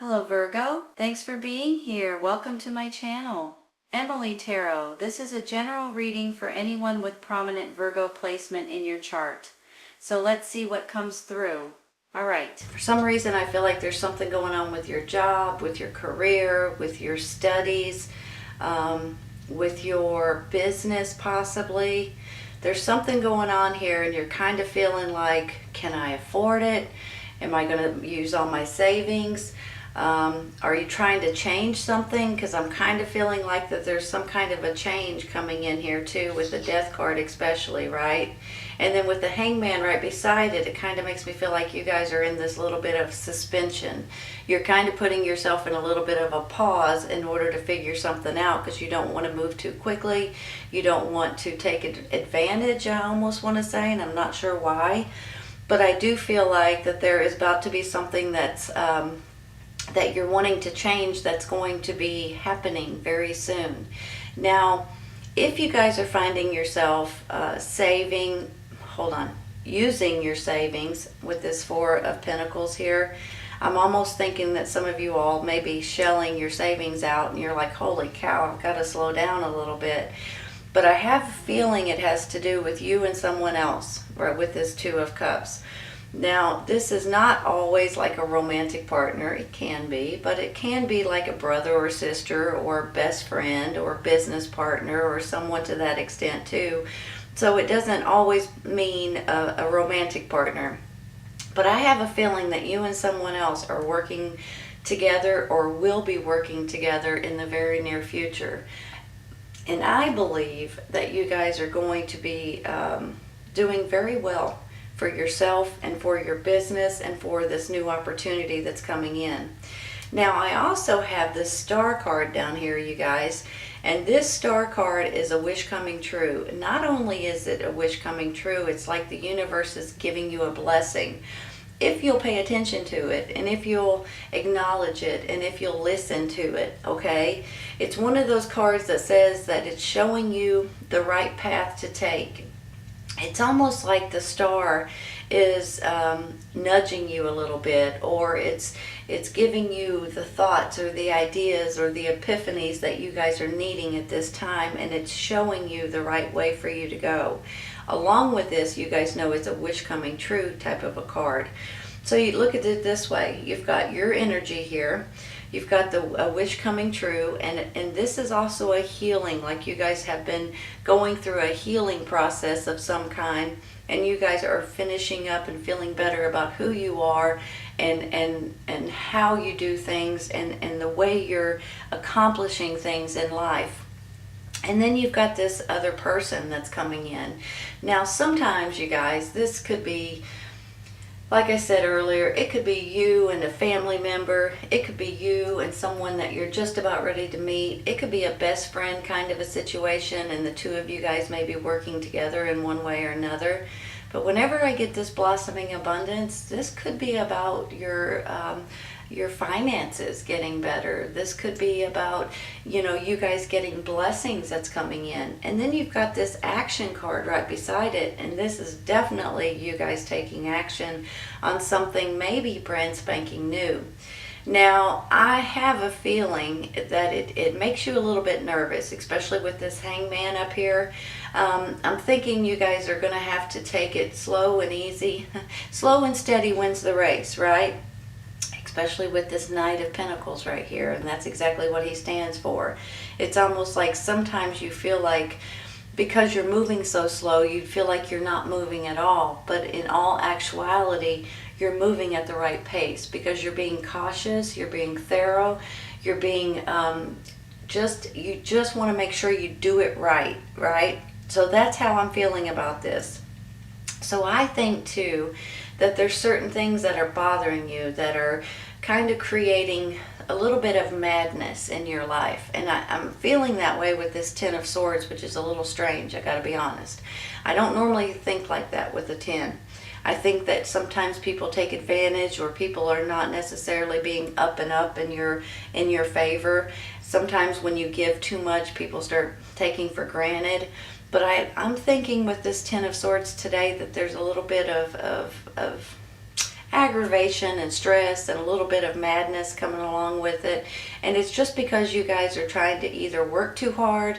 Hello Virgo, thanks for being here. Welcome to my channel. Emily Tarot. This is a general reading for anyone with prominent Virgo placement in your chart. So let's see what comes through. Alright. For some reason I feel like there's something going on with your job, with your career, with your studies, with your business possibly. There's something going on here and you're kind of feeling like, can I afford it? Am I going to use all my savings? Are you trying to change something? Because I'm kind of feeling like that there's some kind of a change coming in here too, with the death card especially, right? And then with the hangman right beside it, it kind of makes me feel like you guys are in this little bit of suspension. You're kind of putting yourself in a little bit of a pause in order to figure something out, because you don't want to move too quickly. You don't want to take advantage, I almost want to say, and I'm not sure why. But I do feel like that there is about to be something that's that you're wanting to change, that's going to be happening very soon. Now, if you guys are finding yourself using your savings with this Four of Pentacles here, I'm almost thinking that some of you all may be shelling your savings out and you're like, holy cow, I've got to slow down a little bit. But I have a feeling it has to do with you and someone else, right, with this Two of Cups. Now, this is not always like a romantic partner. It can be, but it can be like a brother or sister or best friend or business partner or someone to that extent too. So it doesn't always mean a romantic partner. But I have a feeling that you and someone else are working together or will be working together in the very near future. And I believe that you guys are going to be doing very well for yourself and for your business and for this new opportunity that's coming in. Now, I also have this Star card down here, you guys, and this Star card is a wish coming true. Not only is it a wish coming true, it's like the universe is giving you a blessing. If you'll pay attention to it, and if you'll acknowledge it, and if you'll listen to it, okay? It's one of those cards that says that it's showing you the right path to take. It's almost like the star is nudging you a little bit, or it's giving you the thoughts or the ideas or the epiphanies that you guys are needing at this time, and it's showing you the right way for you to go. Along with this, you guys know it's a wish coming true type of a card. So you look at it this way. You've got your energy here. You've got the wish coming true, and this is also a healing, like you guys have been going through a healing process of some kind, and you guys are finishing up and feeling better about who you are and how you do things and the way you're accomplishing things in life. And then you've got this other person that's coming in. Now, sometimes, you guys, this could be, like I said earlier, it could be you and a family member. It could be you and someone that you're just about ready to meet. It could be a best friend kind of a situation, and the two of you guys may be working together in one way or another. But whenever I get this blossoming abundance, this could be about your finances getting better. This could be about, you guys getting blessings that's coming in. And then you've got this action card right beside it, and this is definitely you guys taking action on something maybe brand spanking new. Now, I have a feeling that it makes you a little bit nervous, especially with this hangman up here. I'm thinking you guys are going to have to take it slow and easy. Slow and steady wins the race, right? Especially with this Knight of Pentacles right here, and that's exactly what he stands for. It's almost like sometimes you feel like because you're moving so slow, you feel like you're not moving at all, but in all actuality, you're moving at the right pace because you're being cautious, you're being thorough, you're being you just want to make sure you do it right? So that's how I'm feeling about this. So I think too that there's certain things that are bothering you that are kind of creating a little bit of madness in your life. And I'm feeling that way with this Ten of Swords, which is a little strange, I gotta be honest. I don't normally think like that with a 10. I think that sometimes people take advantage, or people are not necessarily being up and up in your favor. Sometimes when you give too much, people start taking for granted. But I'm thinking with this Ten of Swords today that there's a little bit of aggravation and stress and a little bit of madness coming along with it. And it's just because you guys are trying to either work too hard,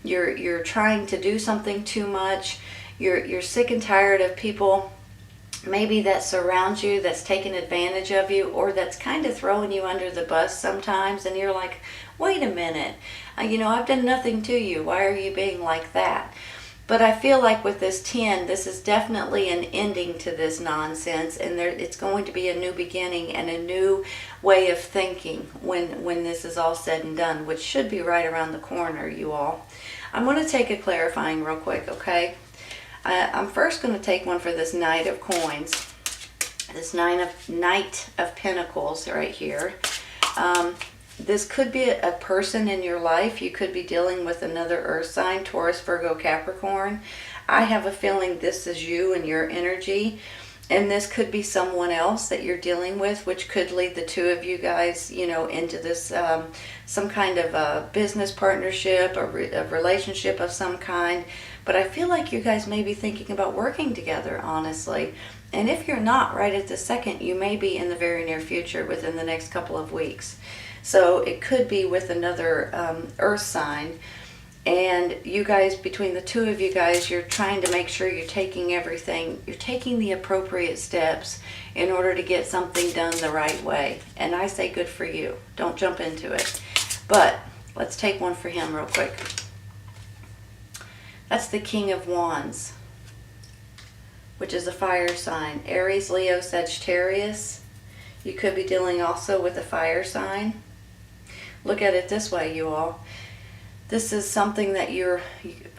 you're trying to do something too much, you're sick and tired of people maybe that surrounds you, that's taking advantage of you, or that's kind of throwing you under the bus sometimes, and you're like, wait a minute, I've done nothing to you, why are you being like that? But I feel like with this 10, this is definitely an ending to this nonsense, and it's going to be a new beginning and a new way of thinking when this is all said and done, which should be right around the corner, you all. I'm going to take a clarifying real quick, okay? I'm first going to take one for this Knight of Coins, this Knight of Pentacles right here. This could be a person in your life. You could be dealing with another earth sign, Taurus, Virgo, Capricorn. I have a feeling this is you and your energy. And this could be someone else that you're dealing with, which could lead the two of you guys, into this some kind of a business partnership, a relationship of some kind. But I feel like you guys may be thinking about working together, honestly. And if you're not right at this second, you may be in the very near future, within the next couple of weeks. So it could be with another earth sign. And you guys, between the two of you guys, you're trying to make sure you're taking the appropriate steps in order to get something done the right way. And I say good for you. Don't jump into it. But let's take one for him real quick. That's the King of Wands, which is a fire sign. Aries, Leo, Sagittarius. You could be dealing also with a fire sign. Look at it this way, you all. This is something that your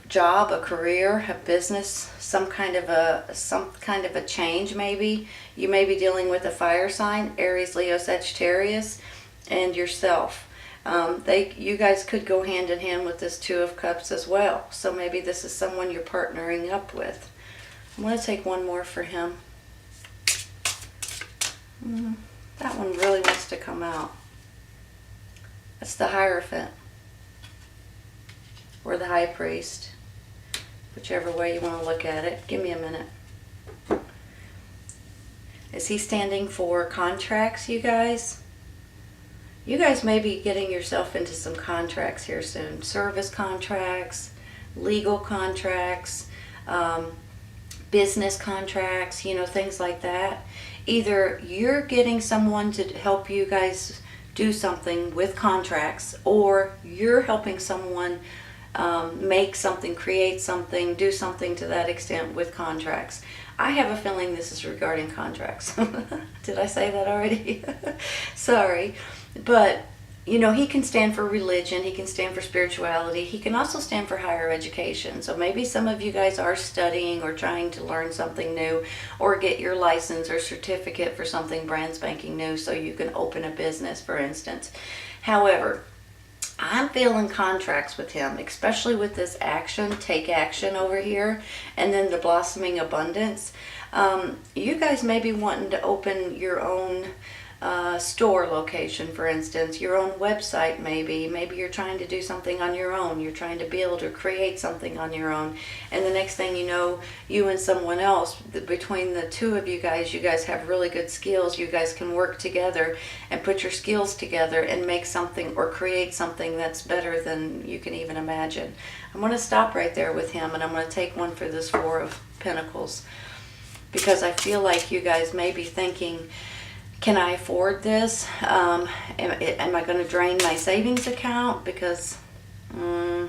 job, a career, a business, some kind of a change maybe. You may be dealing with a fire sign, Aries, Leo, Sagittarius, and yourself. You guys could go hand in hand with this Two of Cups as well. So maybe this is someone you're partnering up with. I'm going to take one more for him. That one really wants to come out. That's the Hierophant, or the High Priest, whichever way you want to look at it. Give me a minute. Is he standing for contracts, you guys? You guys may be getting yourself into some contracts here soon. Service contracts, legal contracts, business contracts, things like that. Either you're getting someone to help you guys do something with contracts, or you're helping someone make something, create something, do something to that extent with contracts. I have a feeling this is regarding contracts. Did I say that already? Sorry. But, he can stand for religion, he can stand for spirituality, he can also stand for higher education. So maybe some of you guys are studying or trying to learn something new, or get your license or certificate for something brand spanking new so you can open a business, for instance. However, I'm feeling contracts with him, especially with this take action over here, and then the blossoming abundance. You guys may be wanting to open your own store location, for instance, your own website maybe. Maybe you're trying to do something on your own. You're trying to build or create something on your own. And the next thing you know, you and someone else, between the two of you guys have really good skills. You guys can work together and put your skills together and make something or create something that's better than you can even imagine. I'm going to stop right there with him, and I'm going to take one for this Four of Pentacles, because I feel like you guys may be thinking, can I afford this? Am I going to drain my savings account? Because I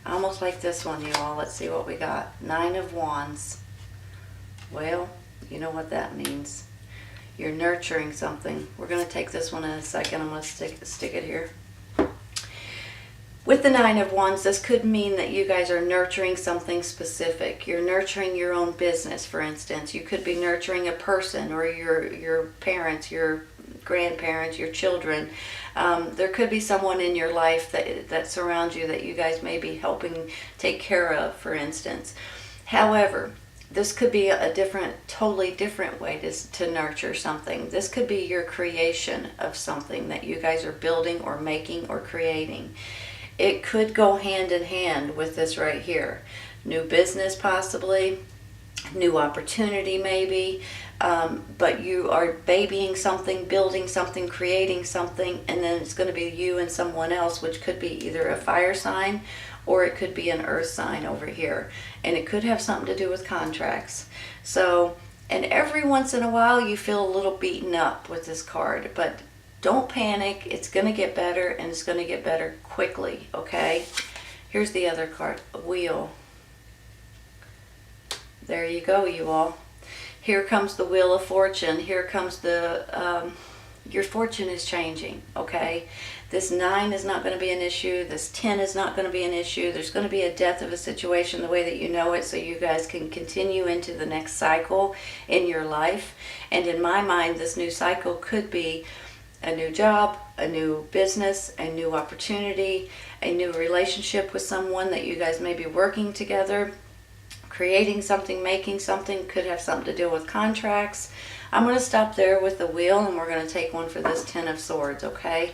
almost like this one, you all. Let's see what we got. Nine of Wands. Well, you know what that means. You're nurturing something. We're going to take this one in a second. I'm going to stick it here. With the Nine of Wands, this could mean that you guys are nurturing something specific. You're nurturing your own business, for instance. You could be nurturing a person, or your parents, your grandparents, your children. There could be someone in your life that surrounds you that you guys may be helping take care of, for instance. However, this could be a totally different way to nurture something. This could be your creation of something that you guys are building or making or creating. It could go hand in hand with this right here. New business possibly, new opportunity maybe, but you are babying something, building something, creating something, and then it's going to be you and someone else, which could be either a fire sign or it could be an earth sign over here, and it could have something to do with contracts. So, and every once in a while you feel a little beaten up with this card, but don't panic. It's going to get better, and it's going to get better quickly, okay? Here's the other card, a wheel. There you go, you all. Here comes the Wheel of Fortune. Here comes the, your fortune is changing, okay? This 9 is not going to be an issue. This 10 is not going to be an issue. There's going to be a death of a situation the way that you know it, so you guys can continue into the next cycle in your life. And in my mind, this new cycle could be a new job, a new business, a new opportunity, a new relationship with someone that you guys may be working together, creating something, making something, could have something to do with contracts. I'm going to stop there with the wheel, and we're going to take one for this 10 of Swords, okay?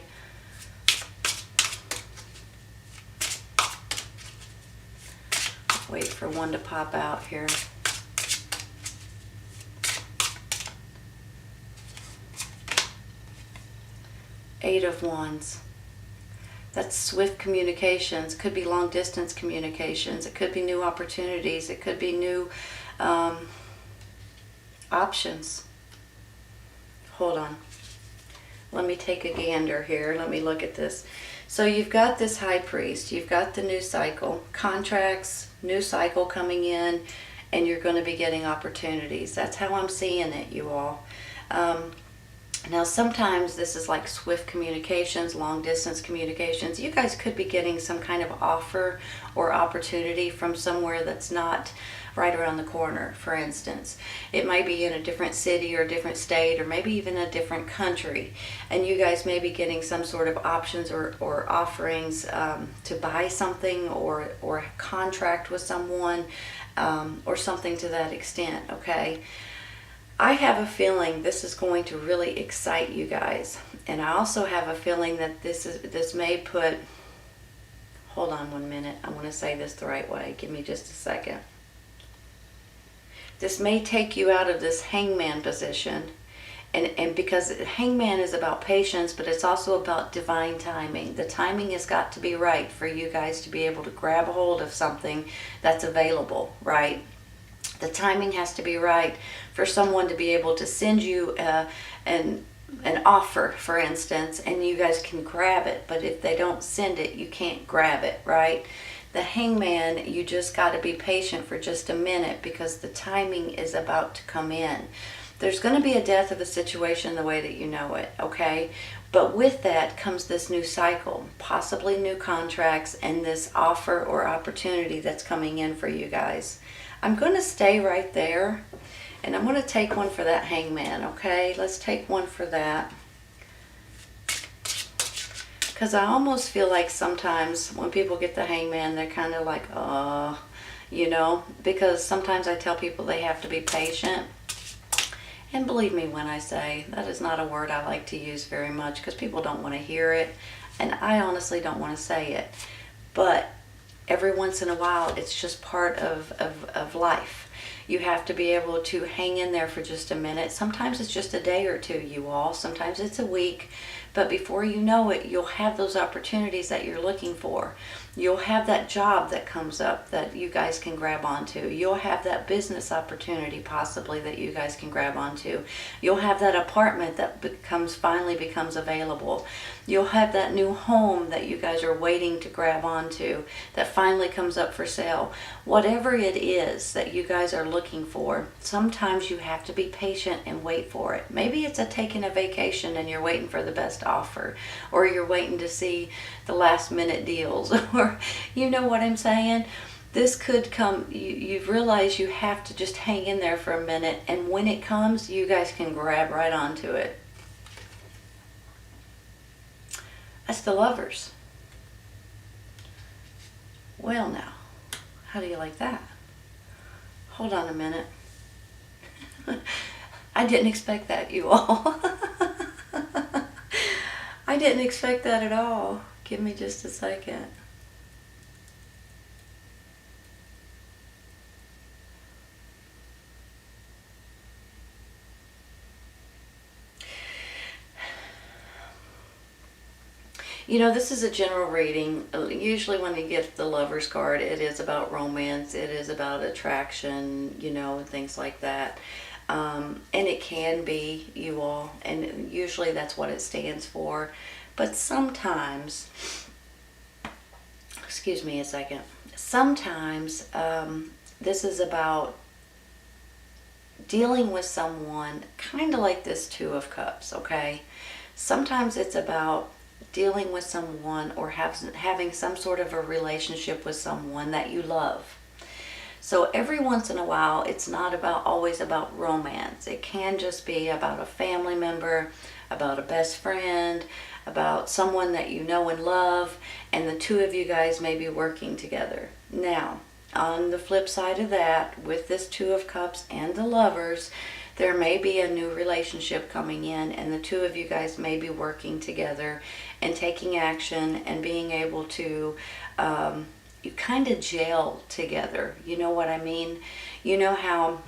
Wait for one to pop out here. Eight of Wands. That's swift communications. Could be long distance communications. It could be new opportunities. It could be new options. Hold on. Let me take a gander here. Let me look at this. So you've got this High Priest. You've got the new cycle. Contracts, new cycle coming in, and you're going to be getting opportunities. That's how I'm seeing it, you all. Now, sometimes this is like swift communications, long distance communications. You guys could be getting some kind of offer or opportunity from somewhere that's not right around the corner, for instance. It might be in a different city or a different state, or maybe even a different country. And you guys may be getting some sort of options or offerings to buy something or contract with someone or something to that extent, okay? I have a feeling this is going to really excite you guys. And I also have a feeling that this may put, hold on 1 minute, I want to say this the right way. Give me just a second. This may take you out of this hangman position. And because hangman is about patience, but it's also about divine timing. The timing has got to be right for you guys to be able to grab a hold of something that's available, right? The timing has to be right for someone to be able to send you an offer, for instance, and you guys can grab it. But if they don't send it, you can't grab it, right? The hangman, you just got to be patient for just a minute because the timing is about to come in. There's going to be a death of a situation the way that you know it, okay? But with that comes this new cycle, possibly new contracts, and this offer or opportunity that's coming in for you guys. I'm going to stay right there, and I'm going to take one for that hangman, okay? Let's take one for that. Because I almost feel like sometimes when people get the hangman, they're kind of like, you know, because sometimes I tell people they have to be patient. And believe me when I say that is not a word I like to use very much because people don't want to hear it. And I honestly don't want to say it. But every once in a while, it's just part of life. You have to be able to hang in there for just a minute. Sometimes it's just a day or two, you all. Sometimes it's a week. But before you know it, you'll have those opportunities that you're looking for. You'll have that job that comes up that you guys can grab onto. You'll have that business opportunity possibly that you guys can grab onto. You'll have that apartment that finally becomes available. You'll have that new home that you guys are waiting to grab onto that finally comes up for sale. Whatever it is that you guys are looking for, sometimes you have to be patient and wait for it. Maybe it's taking a vacation and you're waiting for the best offer, or you're waiting to see the last minute deals, or you know what I'm saying. This could come, you've realized you have to just hang in there for a minute, and when it comes, you guys can grab right onto it. That's the Lovers. Well now, how do you like that? Hold on a minute. I didn't expect that, you all. I didn't expect that at all. Give me just a second. This is a general reading. Usually when you get the Lover's card, it is about romance. It is about attraction, and things like that. And it can be, you all, and usually that's what it stands for. But sometimes, excuse me a second, sometimes this is about dealing with someone kind of like this Two of Cups, okay? Sometimes it's about dealing with someone or having some sort of a relationship with someone that you love. So every once in a while, it's not always about romance. It can just be about a family member, about a best friend, about someone that you know and love, and the two of you guys may be working together. Now, on the flip side of that, with this Two of Cups and the Lovers, there may be a new relationship coming in, and the two of you guys may be working together and taking action and being able to you kind of gel together. You know what I mean? You know how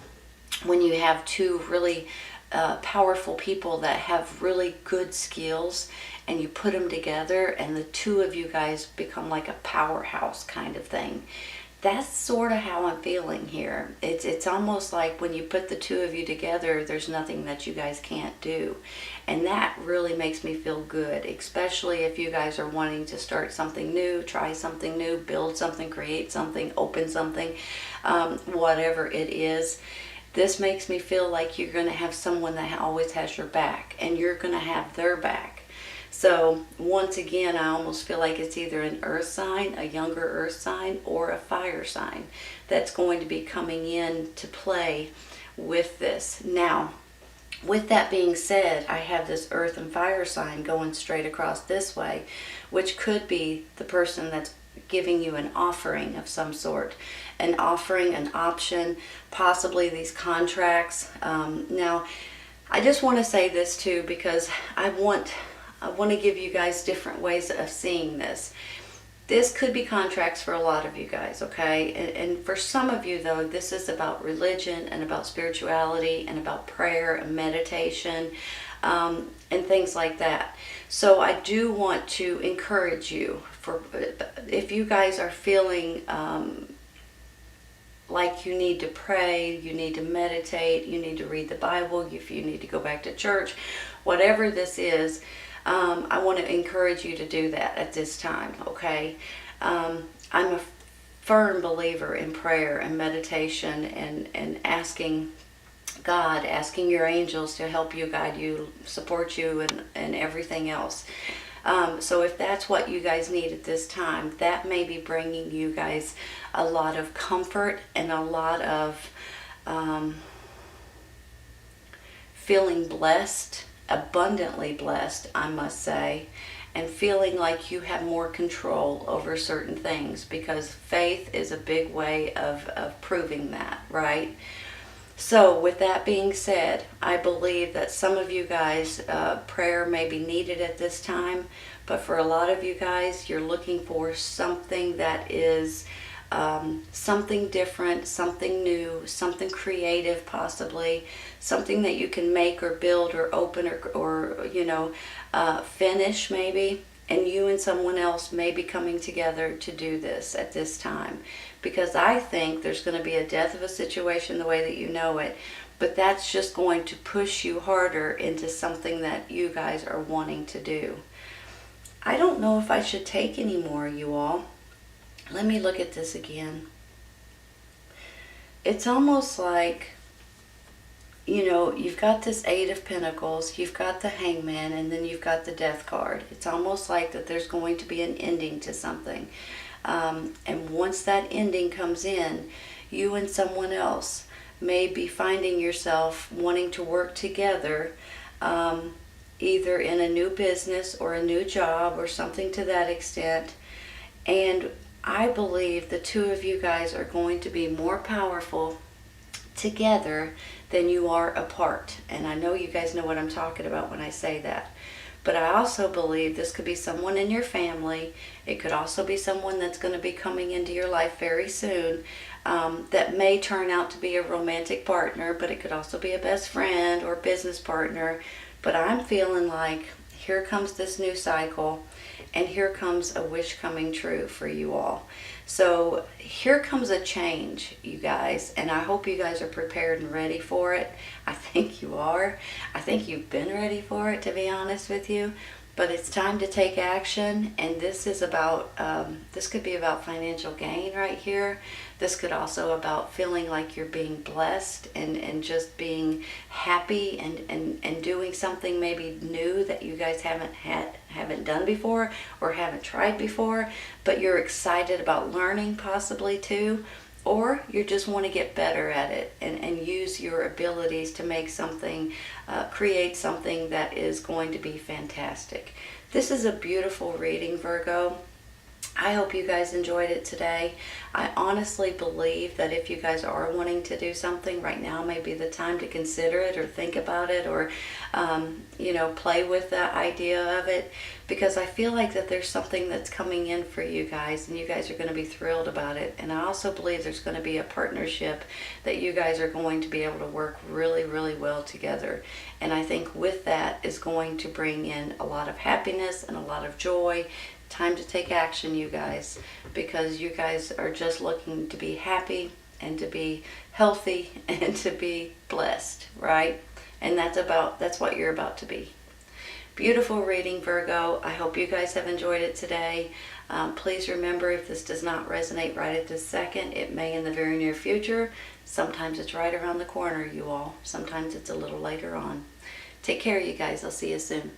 when you have two really powerful people that have really good skills and you put them together and the two of you guys become like a powerhouse kind of thing. That's sort of how I'm feeling here. It's almost like when you put the two of you together, there's nothing that you guys can't do. And that really makes me feel good, especially if you guys are wanting to start something new, try something new, build something, create something, open something, whatever it is. This makes me feel like you're going to have someone that always has your back, and you're going to have their back. So once again, I almost feel like it's either an earth sign, a younger earth sign, or a fire sign that's going to be coming in to play with this. Now, with that being said, I have this earth and fire sign going straight across this way, which could be the person that's giving you an offering of some sort. An offering, an option, possibly these contracts. Now, I just want to say this too, because I want to give you guys different ways of seeing this. This could be contracts for a lot of you guys, okay? And for some of you, though, this is about religion and about spirituality and about prayer and meditation and things like that. So I do want to encourage you, if you guys are feeling like you need to pray, you need to meditate, you need to read the Bible, if you need to go back to church, whatever this is, I want to encourage you to do that at this time, okay? I'm a firm believer in prayer and meditation and asking God, asking your angels to help you, guide you, support you, and everything else. So if that's what you guys need at this time, that may be bringing you guys a lot of comfort and a lot of feeling blessed, abundantly blessed, I must say, and feeling like you have more control over certain things, because faith is a big way of proving that, right? So with that being said, I believe that some of you guys, prayer may be needed at this time, but for a lot of you guys, you're looking for something that is something different, something new, something creative possibly, something that you can make or build or open or finish maybe, and you and someone else may be coming together to do this at this time. Because I think there's going to be a death of a situation the way that you know it, but that's just going to push you harder into something that you guys are wanting to do. I don't know if I should take any more, you all. Let me look at this again. It's almost like, you've got this Eight of Pentacles, you've got the Hangman, and then you've got the Death card. It's almost like that there's going to be an ending to something. And once that ending comes in, you and someone else may be finding yourself wanting to work together, either in a new business or a new job or something to that extent. And I believe the two of you guys are going to be more powerful together than you are apart. And I know you guys know what I'm talking about when I say that. But I also believe this could be someone in your family. It could also be someone that's going to be coming into your life very soon, that may turn out to be a romantic partner, but it could also be a best friend or business partner. But I'm feeling like here comes this new cycle, and here comes a wish coming true for you all. So here comes a change, you guys, and I hope you guys are prepared and ready for it. I think you are. I think you've been ready for it, to be honest with you. But it's time to take action, and this is about, this could be about financial gain right here. This could also about feeling like you're being blessed and just being happy and doing something maybe new that you guys haven't done before or haven't tried before, but you're excited about learning possibly too. Or you just want to get better at it and use your abilities to make something, create something that is going to be fantastic. This is a beautiful reading, Virgo. I hope you guys enjoyed it today. I honestly believe that if you guys are wanting to do something right now, may be the time to consider it or think about it or, play with the idea of it, because I feel like that there's something that's coming in for you guys and you guys are going to be thrilled about it. And I also believe there's going to be a partnership that you guys are going to be able to work really, really well together. And I think with that is going to bring in a lot of happiness and a lot of joy. Time to take action, you guys, because you guys are just looking to be happy and to be healthy and to be blessed, right? And that's what you're about to be. Beautiful reading, Virgo. I hope you guys have enjoyed it today. Please remember, if this does not resonate right at this second, it may in the very near future. Sometimes it's right around the corner, you all. Sometimes it's a little later on. Take care, you guys. I'll see you soon.